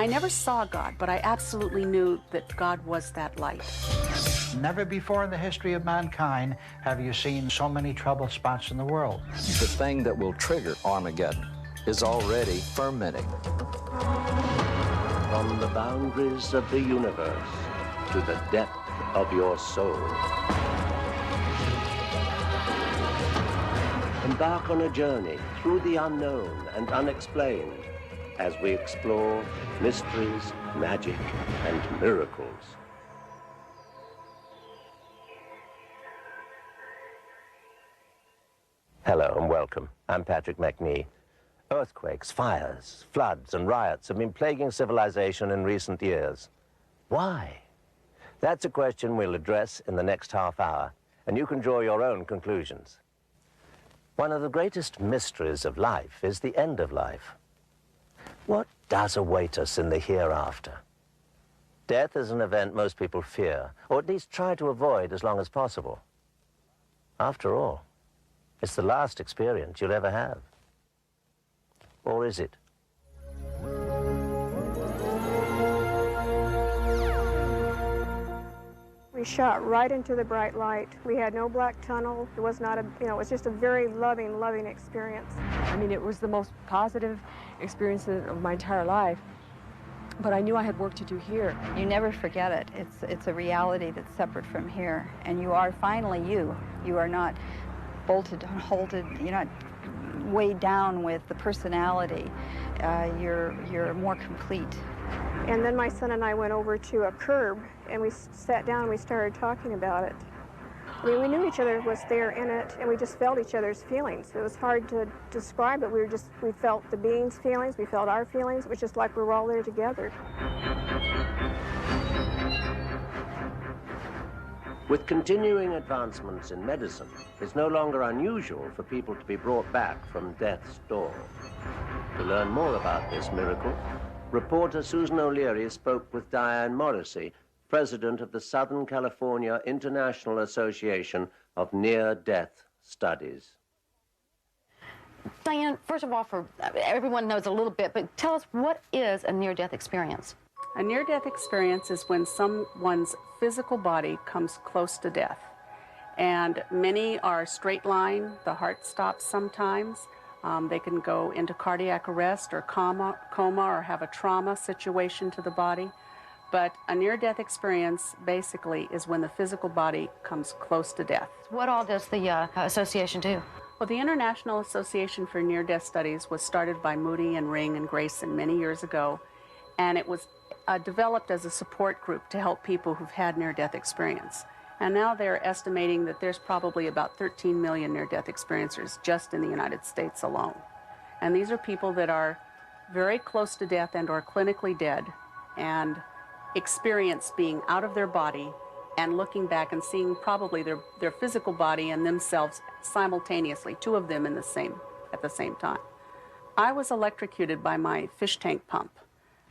I never saw God, but I absolutely knew that God was that light. Never before in the history of mankind have you seen so many troubled spots in the world. The thing that will trigger Armageddon is already fermenting. From the boundaries of the universe to the depth of your soul. Embark on a journey through the unknown and unexplained as we explore mysteries, magic, and miracles. Hello and welcome. I'm Patrick McNee. Earthquakes, fires, floods, and riots have been plaguing civilization in recent years. Why? That's a question we'll address in the next half hour, and you can draw your own conclusions. One of the greatest mysteries of life is the end of life. What does await us in the hereafter? Death is an event most people fear, or at least try to avoid as long as possible. After all, it's the last experience you'll ever have. Or is it? We shot right into the bright light. We had no black tunnel. It was not a, it was just a very loving, loving experience. I mean, it was the most positive experience of my entire life. But I knew I had work to do here. You never forget it. It's a reality that's separate from here. And you are finally you. You are not bolted and halted. You're not weighed down with the personality. You're more complete. And then my son and I went over to a curb and we sat down and we started talking about it. I mean, we knew each other was there in it, and we just felt each other's feelings. It was hard to describe it. We felt the being's feelings, we felt our feelings. It was just like we were all there together. With continuing advancements in medicine, it's no longer unusual for people to be brought back from death's door. To learn more about this miracle, reporter Susan O'Leary spoke with Diane Morrissey, president of the Southern California International Association of Near-Death Studies. Diane, first of all, for everyone knows a little bit, but tell us, what is a near-death experience? A near-death experience is when someone's physical body comes close to death. And many are straight line, the heart stops sometimes. They can go into cardiac arrest or coma or have a trauma situation to the body. But a near-death experience basically is when the physical body comes close to death. What all does the association do? Well, the International Association for Near-Death Studies was started by Moody and Ring and Grayson many years ago, and it was developed as a support group to help people who've had near-death experience. And now they're estimating that there's probably about 13 million near-death experiencers just in the United States alone. And these are people that are very close to death and or clinically dead and experience being out of their body and looking back and seeing probably their physical body and themselves simultaneously, two of them at the same time. I was electrocuted by my fish tank pump.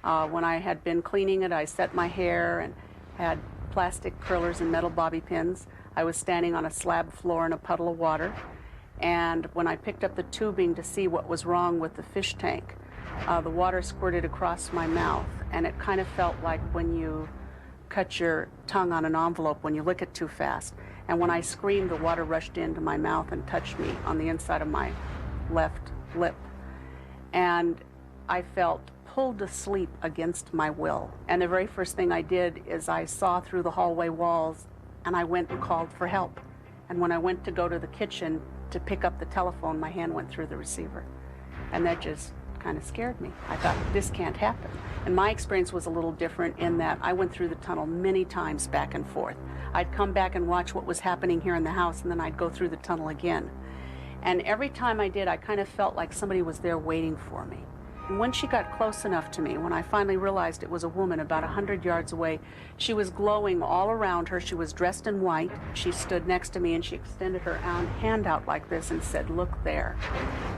When I had been cleaning it, I set my hair and had plastic curlers and metal bobby pins. I was standing on a slab floor in a puddle of water, and when I picked up the tubing to see what was wrong with the fish tank, the water squirted across my mouth, and it kind of felt like when you cut your tongue on an envelope when you lick it too fast. And when I screamed, the water rushed into my mouth and touched me on the inside of my left lip. And I felt pulled to sleep against my will. And the very first thing I did is I saw through the hallway walls, and I went and called for help. And when I went to go to the kitchen to pick up the telephone, my hand went through the receiver. And that just kind of scared me. I thought, this can't happen. And my experience was a little different in that I went through the tunnel many times back and forth. I'd come back and watch what was happening here in the house, and then I'd go through the tunnel again. And every time I did, I kind of felt like somebody was there waiting for me. And when she got close enough to me, when I finally realized it was a woman about 100 yards away, she was glowing all around her. She was dressed in white. She stood next to me and she extended her hand out like this and said, "Look there."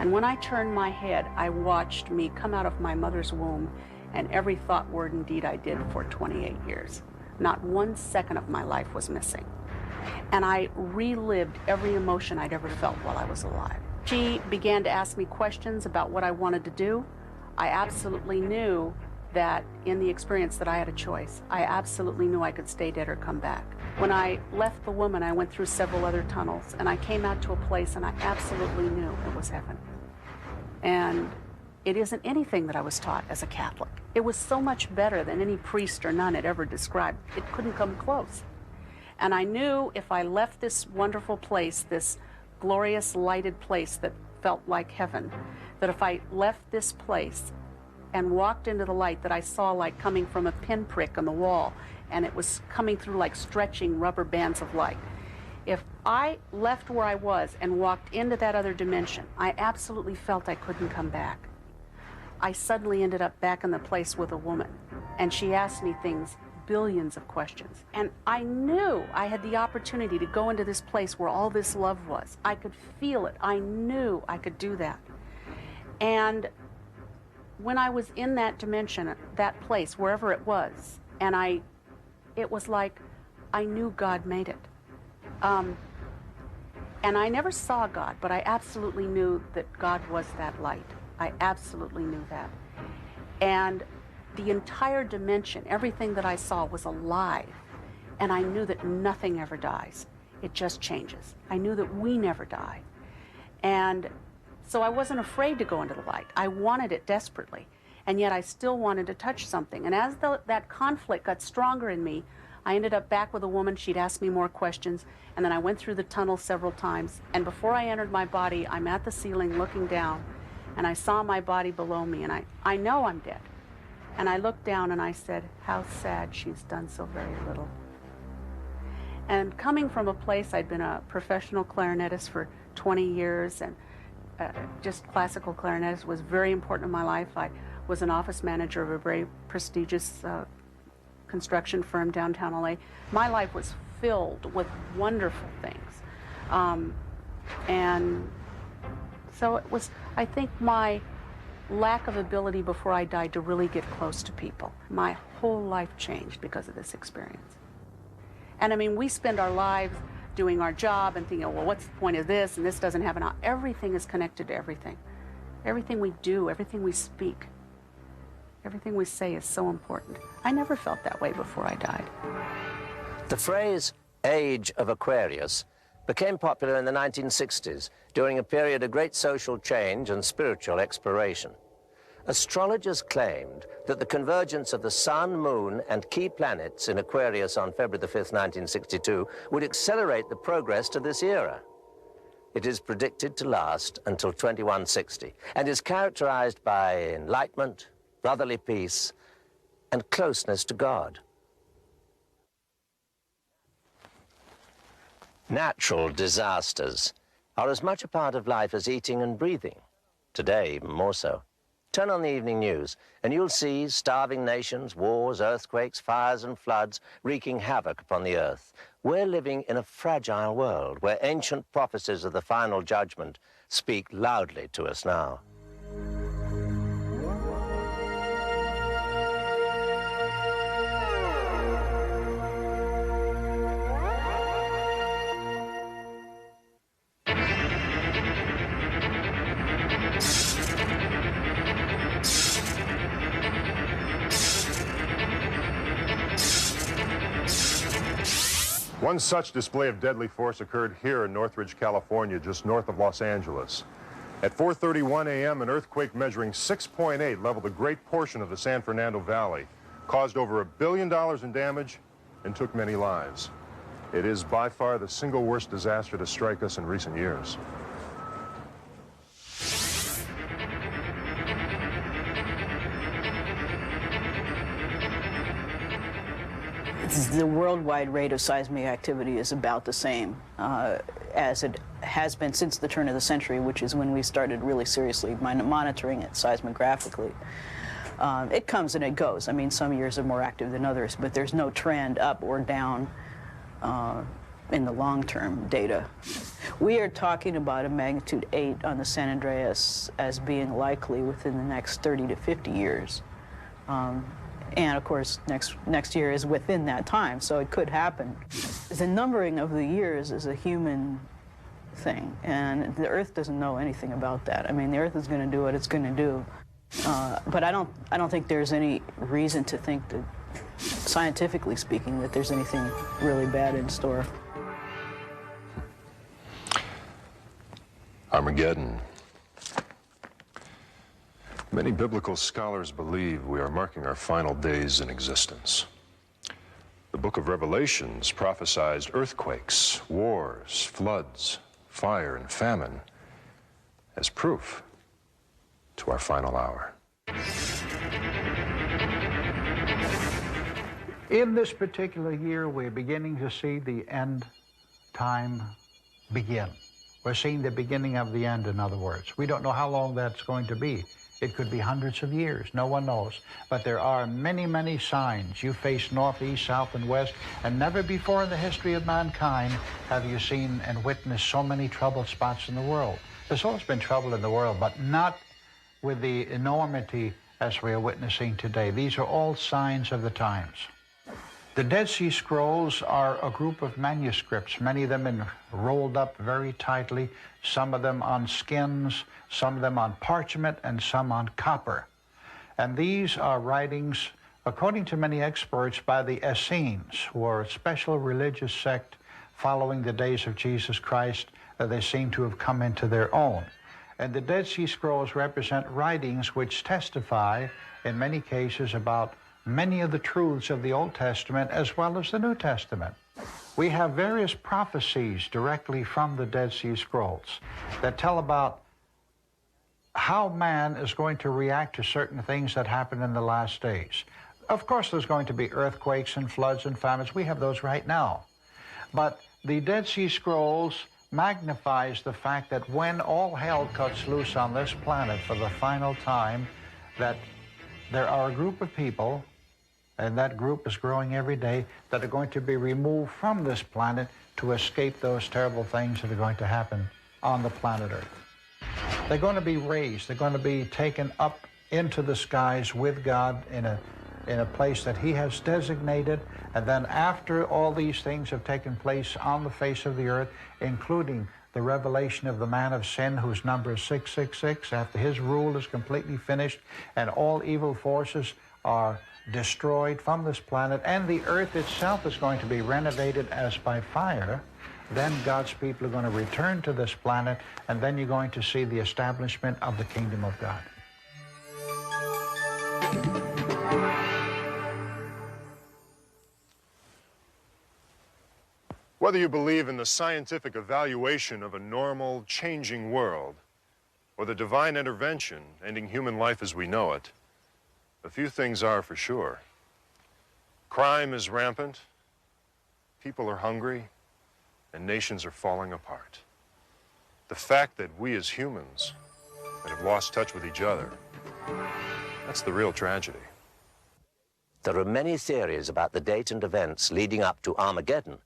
And when I turned my head, I watched me come out of my mother's womb, and every thought, word, and deed I did for 28 years. Not 1 second of my life was missing. And I relived every emotion I'd ever felt while I was alive. She began to ask me questions about what I wanted to do. I absolutely knew that in the experience that I had a choice. I absolutely knew I could stay dead or come back. When I left the woman, I went through several other tunnels, and I came out to a place and I absolutely knew it was heaven. And it isn't anything that I was taught as a Catholic. It was so much better than any priest or nun had ever described. It couldn't come close. And I knew if I left this wonderful place, this glorious lighted place that felt like heaven, that if I left this place and walked into the light that I saw like coming from a pinprick on the wall, and it was coming through like stretching rubber bands of light. If I left where I was and walked into that other dimension, I absolutely felt I couldn't come back. I suddenly ended up back in the place with a woman, and she asked me things, billions of questions. And I knew I had the opportunity to go into this place where all this love was. I could feel it. I knew I could do that. And when I was in that dimension, that place, wherever it was, and it was like I knew God made it. And I never saw God, but I absolutely knew that God was that light. I absolutely knew that. And the entire dimension, everything that I saw was alive. And I knew that nothing ever dies. It just changes. I knew that we never die. And so I wasn't afraid to go into the light. I wanted it desperately. And yet I still wanted to touch something. And as that conflict got stronger in me, I ended up back with a woman. She'd ask me more questions. And then I went through the tunnel several times. And before I entered my body, I'm at the ceiling looking down. And I saw my body below me. And I know I'm dead. And I looked down and I said, how sad she's done so very little. And coming from a place, I'd been a professional clarinetist for 20 years, and just classical clarinetist was very important in my life. I was an office manager of a very prestigious construction firm downtown LA. My life was filled with wonderful things. And so it was, I think, my lack of ability before I died to really get close to people. My whole life changed because of this experience. And I mean, we spend our lives doing our job and thinking, well, what's the point of this? And this doesn't happen. Everything is connected to everything. Everything we do, everything we speak, everything we say is so important. I never felt that way before I died. The phrase Age of Aquarius became popular in the 1960s during a period of great social change and spiritual exploration. Astrologers claimed that the convergence of the sun, moon, and key planets in Aquarius on February the 5th, 1962, would accelerate the progress to this era. It is predicted to last until 2160 and is characterized by enlightenment, brotherly peace, and closeness to God. Natural disasters are as much a part of life as eating and breathing. Today, even more so. Turn on the evening news, and you'll see starving nations, wars, earthquakes, fires, and floods wreaking havoc upon the earth. We're living in a fragile world where ancient prophecies of the final judgment speak loudly to us now. One such display of deadly force occurred here in Northridge, California, just north of Los Angeles. At 4:31 a.m., an earthquake measuring 6.8 leveled a great portion of the San Fernando Valley, caused over $1 billion in damage, and took many lives. It is by far the single worst disaster to strike us in recent years. The worldwide rate of seismic activity is about the same as it has been since the turn of the century, which is when we started really seriously monitoring it seismographically. It comes and it goes. I mean, some years are more active than others, but there's no trend up or down in the long-term data. We are talking about a magnitude 8 on the San Andreas as being likely within the next 30 to 50 years. And of course, next year is within that time, so it could happen. The numbering of the years is a human thing, and the Earth doesn't know anything about that. I mean, the Earth is going to do what it's going to do. But I don't think there's any reason to think that, scientifically speaking, that there's anything really bad in store. Armageddon. Many biblical scholars believe we are marking our final days in existence. The book of Revelations prophesied earthquakes, wars, floods, fire, and famine as proof to our final hour. In this particular year, we're beginning to see the end time begin. We're seeing the beginning of the end, in other words. We don't know how long that's going to be. It could be hundreds of years. No one knows. But there are many, many signs. You face north, east, south, and west, and never before in the history of mankind have you seen and witnessed so many troubled spots in the world. There's always been trouble in the world, but not with the enormity as we are witnessing today. These are all signs of the times. The Dead Sea Scrolls are a group of manuscripts, many of them rolled up very tightly, some of them on skins, some of them on parchment, and some on copper. And these are writings, according to many experts, by the Essenes, who are a special religious sect following the days of Jesus Christ. They seem to have come into their own. And the Dead Sea Scrolls represent writings which testify, in many cases, about many of the truths of the Old Testament as well as the New Testament. We have various prophecies directly from the Dead Sea Scrolls that tell about how man is going to react to certain things that happen in the last days. Of course, there's going to be earthquakes and floods and famines. We have those right now. But the Dead Sea Scrolls magnifies the fact that when all hell cuts loose on this planet for the final time, that there are a group of people, and that group is growing every day, that are going to be removed from this planet to escape those terrible things that are going to happen on the planet Earth. They're going to be raised. They're going to be taken up into the skies with God in a place that He has designated. And then after all these things have taken place on the face of the earth, including the revelation of the man of sin, whose number is 666, after his rule is completely finished and all evil forces are destroyed from this planet, and the earth itself is going to be renovated as by fire, then God's people are going to return to this planet, and then you're going to see the establishment of the kingdom of God. Whether you believe in the scientific evaluation of a normal, changing world, or the divine intervention ending human life as we know it, a few things are for sure. Crime is rampant, people are hungry, and nations are falling apart. The fact that we as humans have lost touch with each other, that's the real tragedy. There are many theories about the date and events leading up to Armageddon.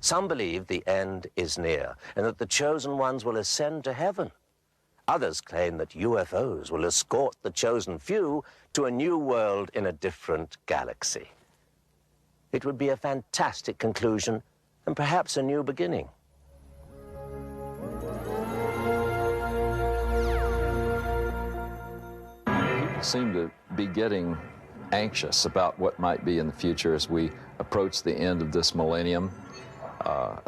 Some believe the end is near and that the chosen ones will ascend to heaven. Others claim that UFOs will escort the chosen few to a new world in a different galaxy. It would be a fantastic conclusion and perhaps a new beginning. People seem to be getting anxious about what might be in the future as we approach the end of this millennium.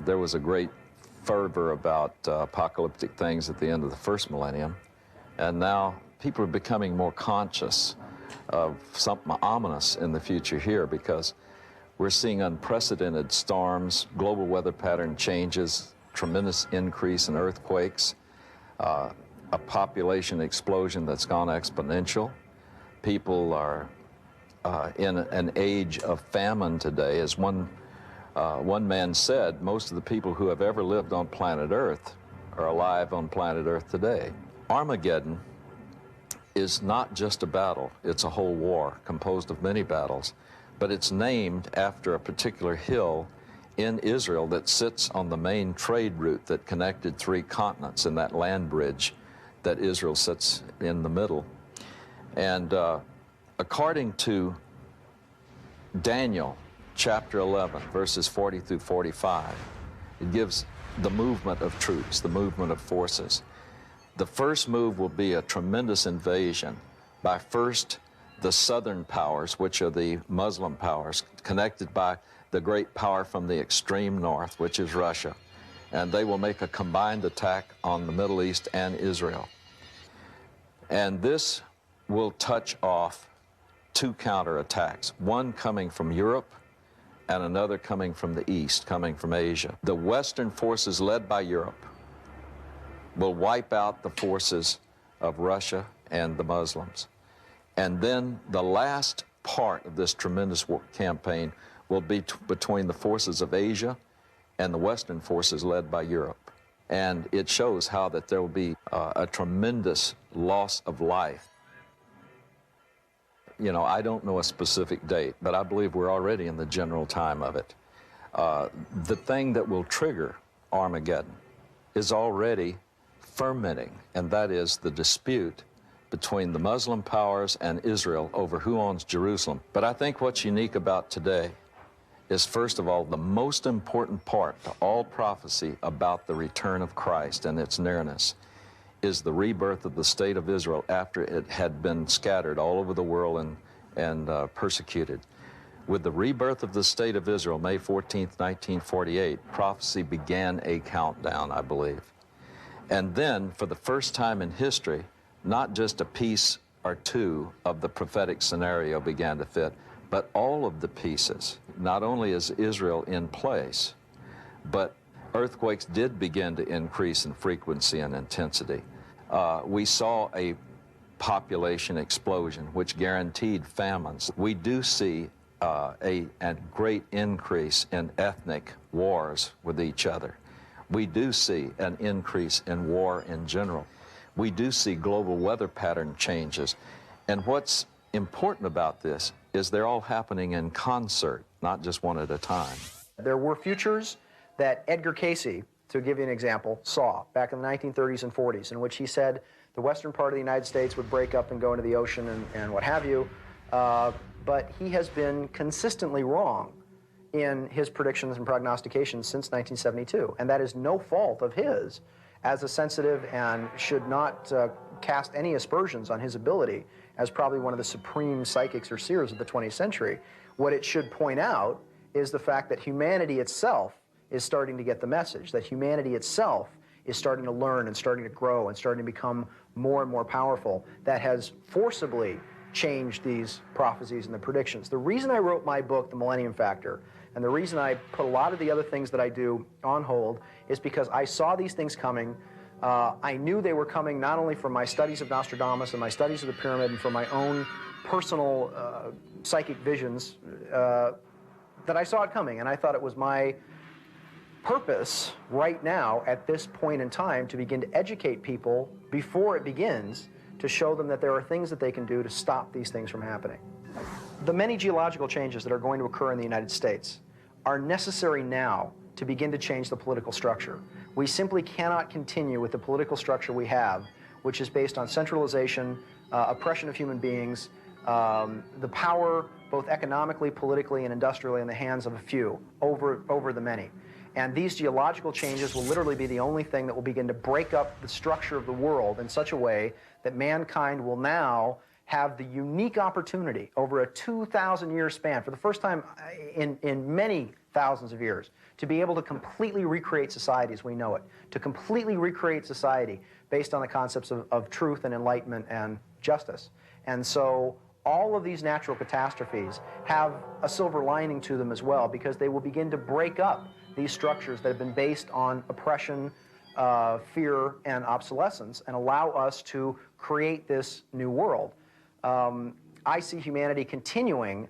There was a great fervor about apocalyptic things at the end of the first millennium, and now people are becoming more conscious of something ominous in the future here, because we're seeing unprecedented storms, global weather pattern changes, tremendous increase in earthquakes, a population explosion that's gone exponential. People are in an age of famine today. As one man said, most of the people who have ever lived on planet Earth are alive on planet Earth today. Armageddon is not just a battle, it's a whole war composed of many battles, but it's named after a particular hill in Israel that sits on the main trade route that connected 3 continents in that land bridge that Israel sits in the middle. And according to Daniel chapter 11, verses 40 through 45, it gives the movement of troops, the movement of forces. The first move will be a tremendous invasion by first the southern powers, which are the Muslim powers, connected by the great power from the extreme north, which is Russia. And they will make a combined attack on the Middle East and Israel. And this will touch off two counterattacks, one coming from Europe and another coming from the East, coming from Asia. The Western forces led by Europe will wipe out the forces of Russia and the Muslims. And then the last part of this tremendous campaign will be between the forces of Asia and the Western forces led by Europe. And it shows how that there will be a tremendous loss of life. You know, I don't know a specific date, but I believe we're already in the general time of it. The thing that will trigger Armageddon is already fermenting, and that is the dispute between the Muslim powers and Israel over who owns Jerusalem. But I think what's unique about today is, first of all, the most important part to all prophecy about the return of Christ and its nearness is the rebirth of the state of Israel after it had been scattered all over the world and persecuted. With the rebirth of the state of Israel, May 14th, 1948, prophecy began a countdown, I believe. And then, for the first time in history, not just a piece or two of the prophetic scenario began to fit, but all of the pieces. Not only is Israel in place, but earthquakes did begin to increase in frequency and intensity. We saw a population explosion, which guaranteed famines. We do see a great increase in ethnic wars with each other. We do see an increase in war in general. We do see global weather pattern changes. And what's important about this is they're all happening in concert, not just one at a time. There were futures that Edgar Cayce, to give you an example, saw back in the 1930s and 40s, in which he said the western part of the United States would break up and go into the ocean and what have you. But he has been consistently wrong in his predictions and prognostications since 1972. And that is no fault of his as a sensitive, and should not cast any aspersions on his ability as probably one of the supreme psychics or seers of the 20th century. What it should point out is the fact that humanity itself is starting to get the message, that humanity itself is starting to learn and starting to grow and starting to become more and more powerful, that has forcibly changed these prophecies and the predictions. The reason I wrote my book, The Millennium Factor, and the reason I put a lot of the other things that I do on hold is because I saw these things coming. I knew they were coming not only from my studies of Nostradamus and my studies of the pyramid and from my own personal psychic visions, that I saw it coming. And I thought it was my purpose right now at this point in time to begin to educate people before it begins, to show them that there are things that they can do to stop these things from happening. The many geological changes that are going to occur in the United States are necessary now to begin to change the political structure. We simply cannot continue with the political structure we have, which is based on centralization, oppression of human beings, the power both economically, politically, and industrially in the hands of a few over the many. And these geological changes will literally be the only thing that will begin to break up the structure of the world in such a way that mankind will now have the unique opportunity over a 2,000-year span, for the first time in many thousands of years, to be able to completely recreate society as we know it, to completely recreate society based on the concepts of truth and enlightenment and justice. And so all of these natural catastrophes have a silver lining to them as well, because they will begin to break up these structures that have been based on oppression, fear, and obsolescence, and allow us to create this new world. I see humanity continuing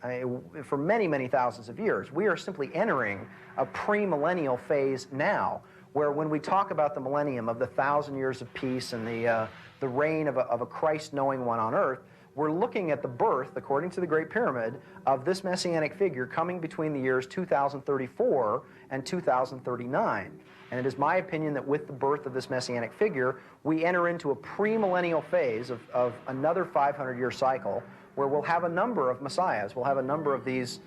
for many, many thousands of years. We are simply entering a pre-millennial phase now, where when we talk about the millennium of the 1,000 years of peace and the reign of a Christ-knowing one on earth, we're looking at the birth, according to the Great Pyramid, of this messianic figure coming between the years 2034 and 2039. And it is my opinion that with the birth of this messianic figure, we enter into a pre-millennial phase of another 500-year cycle, where we'll have a number of messiahs. We'll have a number of these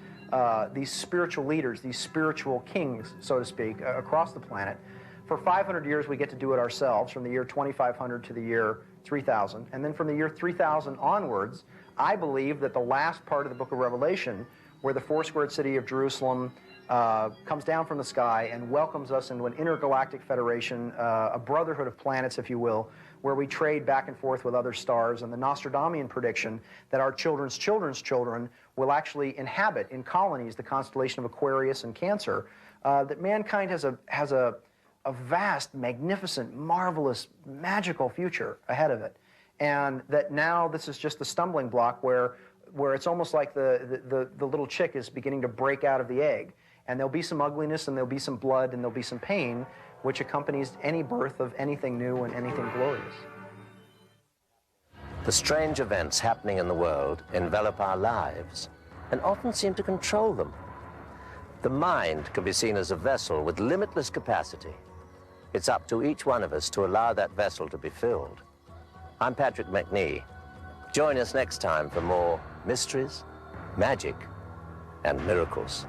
spiritual leaders, these spiritual kings, so to speak, across the planet. For 500 years, we get to do it ourselves, from the year 2500 to the year 3000. And then from the year 3000 onwards, I believe that the last part of the book of Revelation, where the four-squared city of Jerusalem comes down from the sky and welcomes us into an intergalactic federation, a brotherhood of planets, if you will, where we trade back and forth with other stars, and the Nostradamian prediction that our children's children's children will actually inhabit in colonies the constellation of Aquarius and Cancer, that mankind has a vast, magnificent, marvelous, magical future ahead of it. And that now this is just the stumbling block where it's almost like the little chick is beginning to break out of the egg. And there'll be some ugliness, and there'll be some blood, and there'll be some pain, which accompanies any birth of anything new and anything glorious. The strange events happening in the world envelop our lives and often seem to control them. The mind can be seen as a vessel with limitless capacity. It's up to each one of us to allow that vessel to be filled. I'm Patrick McNee. Join us next time for more mysteries, magic, and miracles.